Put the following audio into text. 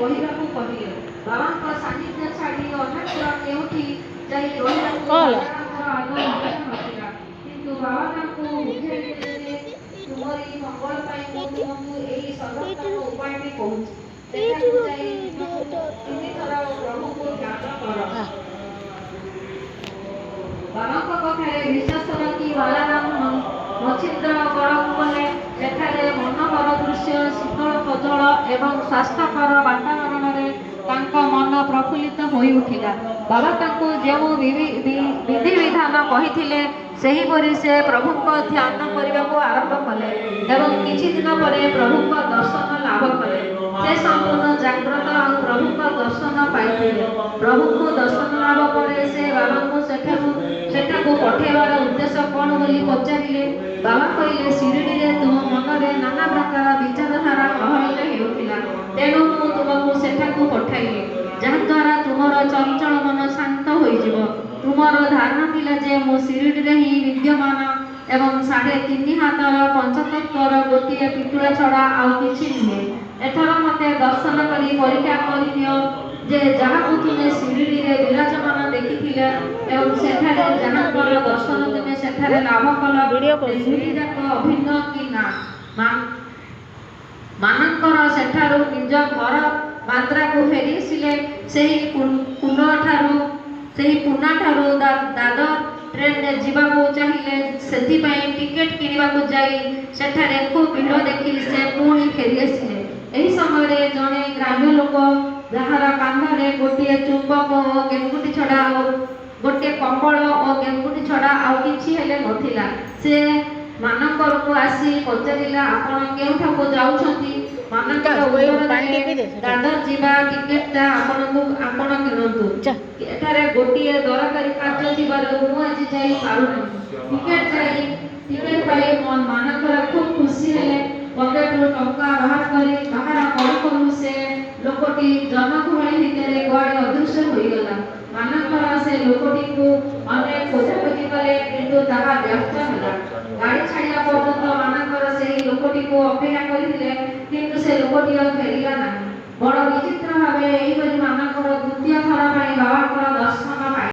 ରହିବାକୁ କହିଲେ। ବାବାଙ୍କ ସାନ୍ନିଧ୍ୟ ଛାଡ଼ି ଅନ୍ୟତ୍ର କେଉଁଠି ଯାଇ ରହିବାକୁ ବାବାଙ୍କର ଆଦୌ ଇଚ୍ଛା ନଥିଲା। କିନ୍ତୁ ବାବା ତାଙ୍କୁ ବୁଝାଇ ଦେଲେ ଯେ ତୁମରି ମଙ୍ଗଳ ପାଇଁ ମୁଁ ତୁମକୁ ଏହି ସର୍ବୋତ୍ତମ ଉପାୟଟି କହୁଛି। ସେଠାକୁ ଯାଇ ଦିନକୁ 3 ଥର ପ୍ରଭୁଙ୍କୁ ଧ୍ୟାନ କର। ବାବାଙ୍କ ପାଖରେ ବିଶ୍ୱାସ ରଖି ବାଲାରାମ ମଛିନ୍ଦ୍ର ଗଡ଼କୁ ଗଲେ। ସେଠାରେ ମନୋହର ଦୃଶ୍ୟ, ଶୀତଳ କଜଳ ଏବଂ ସ୍ୱାସ୍ଥ୍ୟକର ବାତାବରଣରେ ତାଙ୍କ ମନ ପ୍ରଫୁଲ୍ଲିତ ହୋଇ ଉଠିଲା। ବାବା ତାଙ୍କୁ ଯେଉଁ ବିଧିବିଧାନ କହିଥିଲେ ସେହିପରି ସେ ପ୍ରଭୁଙ୍କ ଧ୍ୟାନ କରିବାକୁ ଆରମ୍ଭ କଲେ ଏବଂ କିଛି ଦିନ ପରେ ପ୍ରଭୁଙ୍କ ଦର୍ଶନ ଲାଭ କଲେ। ସେ ସମ୍ପୂର୍ଣ୍ଣ ଜାଗ୍ରତ ଆଉ ପ୍ରଭୁଙ୍କ ଦର୍ଶନ ପାଇଥିଲେ। ପ୍ରଭୁଙ୍କୁ ଦର୍ଶନ ଲାଭ ପରେ ସେ ବାବାଙ୍କୁ ସେଠାକୁ ପଠାଇବାର ଉଦ୍ଦେଶ୍ୟ କ'ଣ ବୋଲି ପଚାରିଲେ। ବାବା କହିଲେ, ଶିରିଡ଼ିରେ ତୁମ ମନରେ ନାନା ପ୍ରକାର ବିଚାରଧାରା ପ୍ରଭାବିତ ହେଉଥିଲା, ତେଣୁ ମୁଁ ତୁମକୁ ସେଠାକୁ ପଠାଇଲି, ଯାହାଦ୍ୱାରା ତୁମର ଚଞ୍ଚଳ ମନ ଶାନ୍ତ ହୋଇଯିବ। ତୁମର ଧାରଣା ଥିଲା ଯେ ମୁଁ ଶିରିଡ଼ିରେ ହିଁ ବିଦ୍ୟମାନ ଏବଂ 3.5 ହାତର ପଞ୍ଚତତ୍ତ୍ୱର ଗୋଟିଏ ପିତୁଳା ଛଡ଼ା ଆଉ କିଛି ନୁହେଁ। ଏଥର ମୋତେ ଦର୍ଶନ କରି ପରୀକ୍ଷା କରିନିଅ ଯେ ଯାହାକୁ ତୁମେ ଶିରିଡ଼ିରେ ବିରାଜମାନ ଦେଖିଥିଲ ଏବଂ ସେଠାରେ ଯାହାଙ୍କର ଦର୍ଶନ ତୁମେ ସେଠାରେ ଲାଭ କଲ, ଦୁଇଯାକ ଅଭିନ୍ନ କି ନା। ମାନଙ୍କର ସେଠାରୁ ନିଜ ଘର ବାନ୍ଦ୍ରାକୁ ଫେରି ଆସିଲେ। ସେହି ପୁନାଠାରୁ ଦାଦର ଟ୍ରେନରେ ଯିବାକୁ ଚାହିଁଲେ। ସେଥିପାଇଁ ଟିକେଟ କିଣିବାକୁ ଯାଇ ସେଠାରେ ଖୁବ୍ ଭିଡ଼ ଦେଖି ସେ ପୁଣି ଫେରି ଆସିଲେ। ଏହି ସମୟରେ ଜଣେ ଗ୍ରାମ୍ୟ ଲୋକ, ଯାହାର କାନ୍ଧରେ ଗୋଟିଏ ଚୁମ୍ବକ ଓ ଗେଙ୍ଗୁଟି ଛଡ଼ା ଗୋଟିଏ କମ୍ବଳ ଓ ଗେଙ୍ଗୁଟି ଛଡ଼ା ଆଉ କିଛି ହେଲେ ନଥିଲା, ସେ ମାନଙ୍କରକୁ ଆସି ପଚାରିଲା, ଆପଣ କେଉଁଠାକୁ ଯାଉଛନ୍ତି? ମାନଙ୍କର ଉତ୍ତର ଦେଲେ, ଦାଦର ଯିବା ଟିକେଟଟା ଆପଣ କିଣନ୍ତୁ। ଏଠାରେ ଗୋଟିଏ ଦରକାରୀ କାର୍ଯ୍ୟ ଥିବାରୁ ମୁଁ ଆଜି ଯାଇ ପାରୁନାହିଁ। ଟିକେଟ ପାଇ ମାନଙ୍କର ଖୁବ୍ ଖୁସି ହେଲେ। ପକେଟରୁ ଟଙ୍କା ବାହାର କରୁ କରୁ ସେ ଲୋକଟି ଜନଗହଳି ଭିତରେ କୁଆଡ଼େ ଅଦୃଶ୍ୟ ହୋଇଗଲା। ମାନଙ୍କର ସେ ଲୋକଟିକୁ ଅନେକ ଖୋଜାଖୋଜି କଲେ, କିନ୍ତୁ ତାହା ବ୍ୟର୍ଥ ହେଲା। ଗାଡ଼ି ଛାଡ଼ିବା ପର୍ଯ୍ୟନ୍ତ ମାନଙ୍କର ସେହି ଲୋକଟିକୁ ଅପେକ୍ଷା କରିଥିଲେ, କିନ୍ତୁ ସେ ଲୋକଟି ଆଉ ଫେରିଲା ନାହିଁ। ବଡ଼ ବିଚିତ୍ର ଭାବେ ଏହିପରି ମାନ